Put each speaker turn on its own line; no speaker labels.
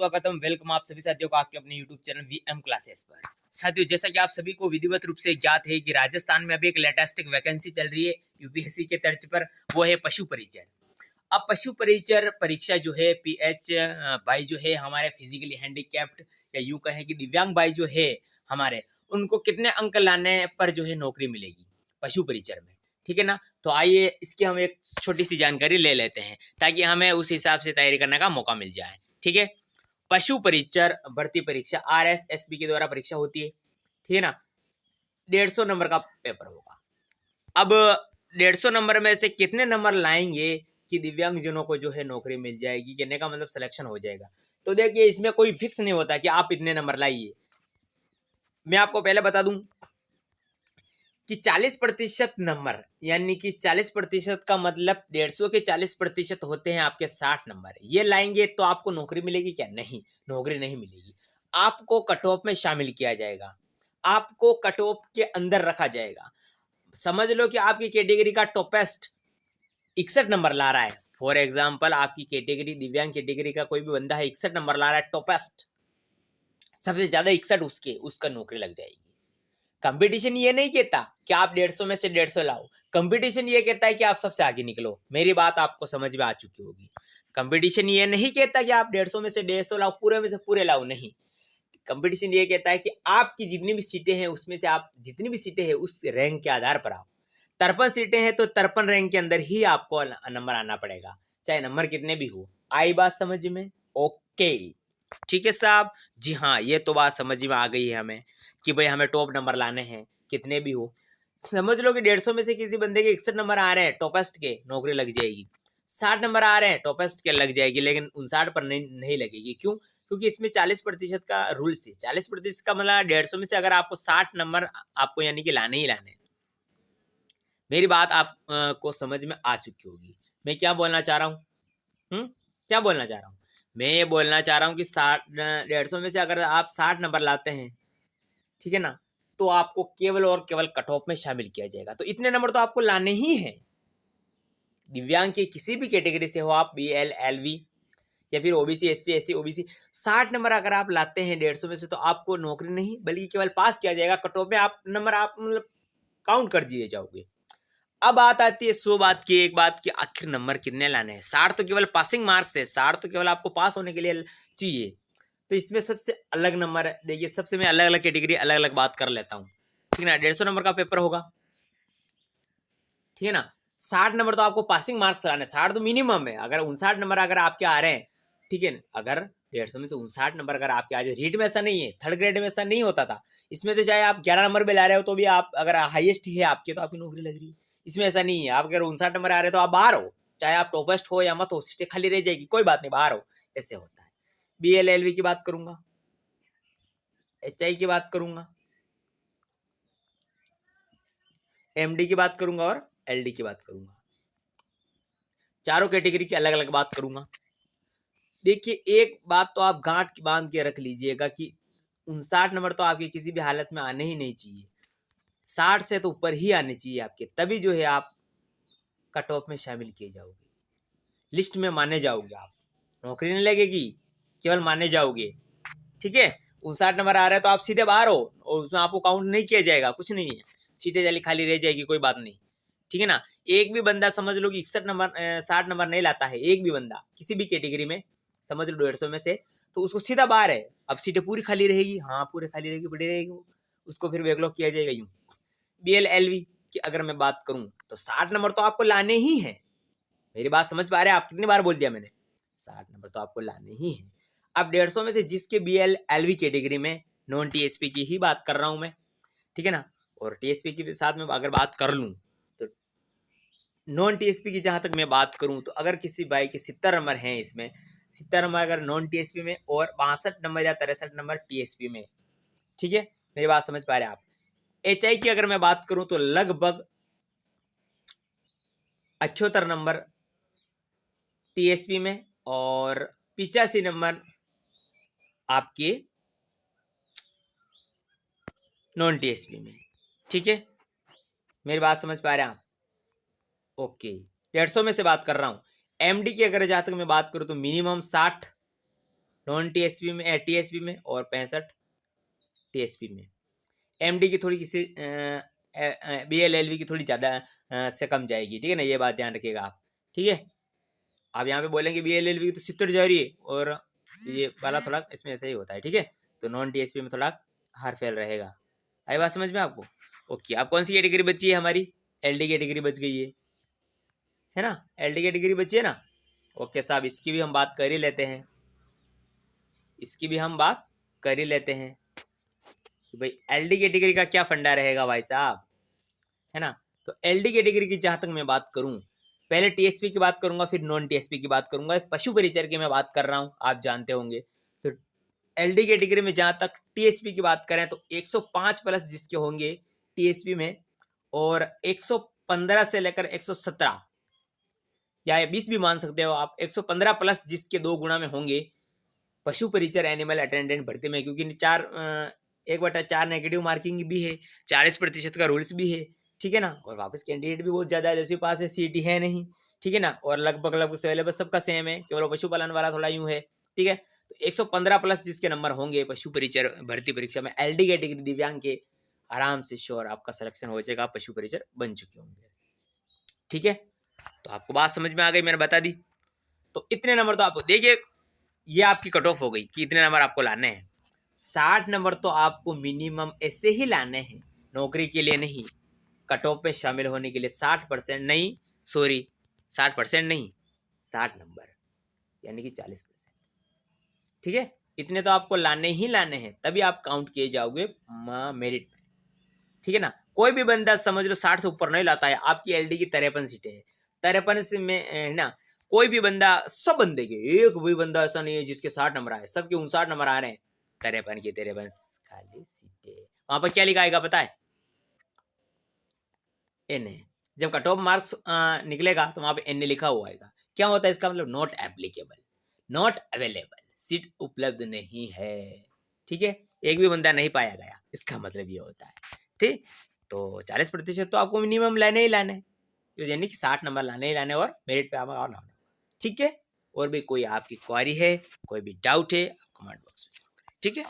स्वागतम, वेलकम आप सभी साथियों को आपके अपने YouTube चैनल वीएम क्लासेस पर। साथियों, जैसा कि आप सभी को विधिवत रूप से ज्ञात है कि राजस्थान में अभी एक लेटेस्ट वैकेंसी चल रही है यूपीएससी के तर्ज पर, वो है पशु परिचर। अब पशु परिचर परीक्षा जो है पीएच भाई जो है हमारे फिजिकली हैंडीकैप्ड या यूं कहें कि दिव्यांग भाई जो है हमारे, उनको कितने अंक लाने पर जो है नौकरी मिलेगी पशु परिचर में, ठीक है ना। तो आइए इसकी हम एक छोटी सी जानकारी ले लेते हैं ताकि हमें उस हिसाब से तैयारी करने का मौका मिल जाए, ठीक है। पशु परिचर भर्ती परीक्षा RSSB के द्वारा परीक्षा होती है, ठीक है ना। 150 नंबर का पेपर होगा। अब 150 नंबर में से कितने नंबर लाएंगे कि दिव्यांगजनों को जो है नौकरी मिल जाएगी, कहने का मतलब सिलेक्शन हो जाएगा। तो देखिए, इसमें कोई फिक्स नहीं होता कि आप इतने नंबर लाइए। मैं आपको पहले बता दूं कि 40% नंबर, यानी कि 40% का मतलब 150 के 40% होते हैं आपके 60 नंबर। ये लाएंगे तो आपको नौकरी मिलेगी क्या? नहीं, नौकरी नहीं मिलेगी। आपको कट ऑफ में शामिल किया जाएगा, आपको कट ऑफ के अंदर रखा जाएगा। समझ लो कि आपकी कैटेगरी का टॉपेस्ट 61 नंबर ला रहा है। फॉर एग्जाम्पल, आपकी कैटेगरी दिव्यांग कैटेगरी का कोई भी बंदा है, 61 नंबर ला रहा है टॉपेस्ट, सबसे ज्यादा 61 उसका नौकरी लग जाएगी। कंपटीशन ये नहीं कहता कि आप 150 में से 150 लाओ, कंपटीशन ये कहता है कि आप सबसे आगे निकलो। मेरी बात आपको समझ में आ चुकी होगी। कंपटीशन ये नहीं कहता कि आप 150 में से 150 लाओ, पूरे में से पूरे लाओ, नहीं। कंपटीशन ये कहता है कि आपकी जितनी भी सीटें हैं उसमें से आप जितनी भी सीटें हैं उस रैंक के आधार पर आओ। 53 सीटें हैं तो 53 रैंक के अंदर ही आपको नंबर आना पड़ेगा, चाहे नंबर कितने भी हो। आई बात समझ में? ओके, ठीक है साहब। जी हाँ, ये तो बात समझ में आ गई है हमें कि भाई हमें टॉप नंबर लाने हैं, कितने भी हो। समझ लो कि 150 में से किसी बंदे के 61 नंबर आ रहे हैं टॉपेस्ट के, नौकरी लग जाएगी। 60 नंबर आ रहे हैं टॉपेस्ट के, लग जाएगी, लेकिन 59 पर नहीं लगेगी। क्यों? क्योंकि इसमें 40% का रूल्स है। 40% का मतलब 150 में से अगर आपको 60 नंबर आपको यानी कि लाने ही लाने। मेरी बात आप को समझ में आ चुकी होगी। मैं क्या बोलना चाह रहा हूँ? क्या बोलना चाह रहा हूँ? मैं ये बोलना चाह रहा हूँ कि 150 में से अगर आप 60 नंबर लाते हैं, ठीक है ना, तो आपको केवल और केवल कट ऑफ में शामिल किया जाएगा। तो इतने नंबर तो आपको लाने ही हैं। दिव्यांग के किसी भी कैटेगरी से हो आप, BL LV या फिर OBC SC SC OBC, 60 number अगर आप लाते हैं 150 में से, तो आपको नौकरी नहीं बल्कि केवल पास किया जाएगा। कट ऑफ में आप नंबर आप मतलब काउंट कर दिए जाओगे। अब बात आती है 100 बात की, एक बात की, आखिर नंबर कितने लाने हैं? 60 तो केवल पासिंग मार्क्स है, 60 तो केवल आपको पास होने के लिए चाहिए। तो इसमें सबसे अलग नंबर है। देखिए, सबसे मैं अलग अलग कैटेगरी अलग अलग बात कर लेता हूँ, ठीक है ना। 150 नंबर का पेपर होगा, ठीक है ना। 60 नंबर तो आपको पासिंग मार्क्स लाने, 60 तो मिनिमम है। अगर 59 नंबर अगर आपके आ रहे हैं, ठीक है ना, अगर 150 में से 59 नंबर अगर आपके आ जाए, रीट में ऐसा नहीं है, थर्ड ग्रेड में ऐसा नहीं होता था। इसमें तो चाहे आप 11 नंबर भी ला रहे हो तो भी आप अगर हाईएस्ट है आपके, तो आपकी नौकरी लग रही है। इसमें ऐसा नहीं है। आप अगर 59 नंबर आ रहे हो तो आप बाहर हो, चाहे आप टॉपेस्ट हो या मत हो, सीटें खाली रह जाएगी, कोई बात नहीं, बाहर हो। ऐसे होता है। BL LV की बात करूंगा, HI की बात करूंगा, MD की बात करूंगा और LD की बात करूंगा। चारों कैटेगरी की अलग अलग बात करूंगा। देखिए, एक बात तो आप गांठ बांध के रख लीजिएगा कि 59 नंबर तो आपके किसी भी हालत में आने ही नहीं चाहिए। 60 से तो ऊपर ही आने चाहिए आपके, तभी जो है आप कट ऑफ में शामिल किए जाओगे, लिस्ट में माने जाओगे। आप नौकरी नहीं लगेगी, केवल माने जाओगे, ठीक है। 59 नंबर आ रहा है तो आप सीधे बाहर हो और उसमें आपको काउंट नहीं किया जाएगा, कुछ नहीं है। सीटें जल्दी खाली रह जाएगी, कोई बात नहीं, ठीक है ना। एक भी बंदा समझ लो कि 61 नंबर 60 नंबर नहीं लाता है, एक भी बंदा किसी भी कैटेगरी में, समझ लो 150 में से, तो उसको सीधा बाहर है। अब सीटें पूरी खाली रहेगी, हाँ पूरी खाली रहेगी, बड़ी रहेगी, उसको फिर बैकलॉग किया जाएगा। यूं BL LV की अगर मैं बात करूं तो 60 नंबर तो आपको लाने ही है। मेरी बात समझ पा रहे हैं आप? कितनी बार बोल दिया मैंने? 60 नंबर तो आपको लाने ही है। अब 150 में से जिसके BL LV कैटेगरी में, नॉन TSP की ही बात कर रहा हूं मैं, ठीक है ना। और TSP के साथ में अगर बात कर लूं तो नॉन TSP की जहां तक मैं बात करूं तो अगर किसी भाई के 70 नंबर हैं, इसमें 70 नंबर अगर नॉन TSP में और 62 नंबर या 63 नंबर TSP में, ठीक है, मेरी बात समझ पा रहे हैं आप। HI की अगर मैं बात करूं तो लगभग 78 नंबर TSP में और 85 नंबर आपके नॉन TSP में, ठीक है। मेरी बात समझ पा रहे हैं आप? ओके, 150 में से बात कर रहा हूं। MD की अगर जहां तक मैं बात करूं तो मिनिमम 60 नॉन टीएसपी में, टीएसपी में और 65 टीएसपी में। एमडी की थोड़ी किसी बीएलएलवी की थोड़ी ज़्यादा से कम जाएगी, ठीक है ना, ये बात ध्यान रखिएगा आप, ठीक है। आप यहाँ पे बोलेंगे बीएलएलवी की तो 70 जा रही है और ये वाला थोड़ा इसमें ऐसा ही होता है, ठीक है। तो नॉन टीएसपी में थोड़ा हार फेल रहेगा। आई बात समझ में आपको? ओके, अब कौन सी कैटेगरी बची है हमारी? एलडी कैटेगरी बच गई है ना, एलडी कैटेगरी बची है ना। ओके साहब, इसकी भी हम बात कर ही लेते हैं, इसकी भी हम बात कर ही लेते हैं कि भाई एलडी कैटेगरी का क्या फंडा रहेगा भाई साहब, है ना। तो एलडी कैटेगरी की जहां तक मैं बात करूं, पहले टीएसपी की बात करूंगा, फिर नॉन टीएसपी की बात करूंगा। पशु परिचर की मैं बात कर रहा हूं, आप जानते होंगे। तो एलडी कैटेगरी में जहां तक टीएसपी की बात करें तो 105 प्लस जिसके होंगे टीएसपी में, और 115 से लेकर 117 या 20 भी मान सकते हो आप, 115 प्लस जिसके 2 गुना में होंगे पशु परिचर एनिमल अटेंडेंट भर्ती में, क्योंकि 1/4 नेगेटिव मार्किंग भी है, 40% का रूल्स भी है, ठीक है ना। और वापस कैंडिडेट भी बहुत ज़्यादा है, जैसे पास है सीटी है नहीं, ठीक है ना। और लगभग सिलेबस सबका सेम है, केवल पशुपालन वाला थोड़ा यूँ है, ठीक है। तो 115 प्लस जिसके नंबर होंगे पशु परिचर भर्ती परीक्षा में एलडी कैटेगरी दिव्यांग के, आराम से श्योर आपका सिलेक्शन हो जाएगा, आप पशु परिचर बन चुके होंगे, ठीक है। तो आपको बात समझ में आ गई, मैंने बता दी। तो इतने नंबर तो आपको देखिए, ये आपकी कट ऑफ हो गई कि इतने नंबर आपको लाने हैं। 60 नंबर तो आपको मिनिमम ऐसे ही लाने हैं, नौकरी के लिए नहीं, कट ऑफ में शामिल होने के लिए 60% नहीं, सॉरी 60% नहीं, 60 नंबर यानी कि 40%, ठीक है। इतने तो आपको लाने ही लाने हैं, तभी आप काउंट किए जाओगे मेरिट में, ठीक है ना। कोई भी बंदा समझ लो 60 से ऊपर नहीं लाता है, आपकी एलडी की 53 सीटें हैं, 53 से में है ना, कोई भी बंदा, सब बंदे के, एक भी बंदा ऐसा नहीं है जिसके 60 नंबर आए, सबके 59 नंबर आ रहे हैं, 53 की 53 खाली सीटें। वहां पर क्या लिखा आएगा पता है? एन है। जब कट ऑफ मार्क्स निकलेगा तो वहां पे एन लिखा हुआ आएगा। क्या होता है इसका मतलब? Not applicable, not available, seat उपलब्ध नहीं है, ठीक है। एक भी बंदा नहीं पाया गया, इसका मतलब ये होता है, ठीक। तो 40% तो आपको मिनिमम लाने ही लाने, यानी कि 60 नंबर लाने ही लाने, और मेरिट पे आना होना, ठीक है। और भी कोई आपकी क्वारी है, कोई भी डाउट है, कमेंट बॉक्स में, ठीक है।